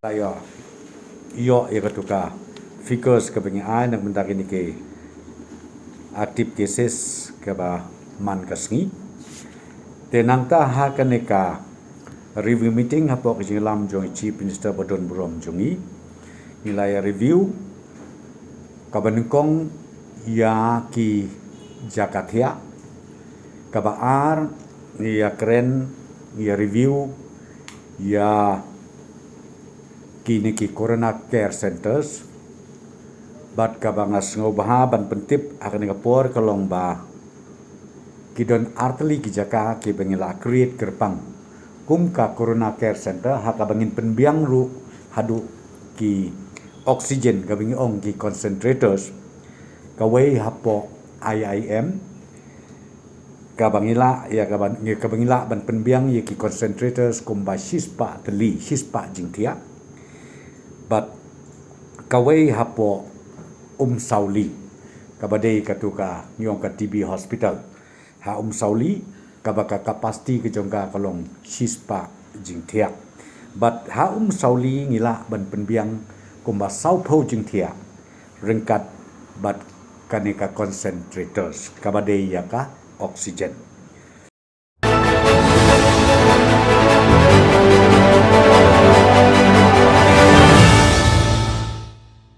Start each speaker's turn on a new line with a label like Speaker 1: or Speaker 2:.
Speaker 1: Tayo iyo ya katuka figures ka bengi ay nagmentari ni ke active cases ka ba man kasngi tenang ta ha kaneka review meeting hapo ke lam jong chief minister bodon brom jongi nilai review ka banengkong ya ki jakathia ka ba ar ya keren ya review ya kini ki corona care centers bat ka bangas ngobaha ban pentip akan ngapor kalong ba kidon arteli ki jaka ki bengila create kerpang kum ka corona care center ha ka bangin penbiang ru hadu ki oksigen ka bengi ong ki concentrators ka wei hapo IIM ka bangila ya ka bangila ban penbiang ye ki concentrators kum ba hispa teli hispa jingtia but kawai hapo Sauli kabadai katuka nyong ka TB hospital ha Sauli kabaka kapasti ke jongka kalong shispa jingthia but ha Sauli ngila ban penbiang kumba saupo jingthia rengkat but kaneka concentrators kabadai yaka oksigen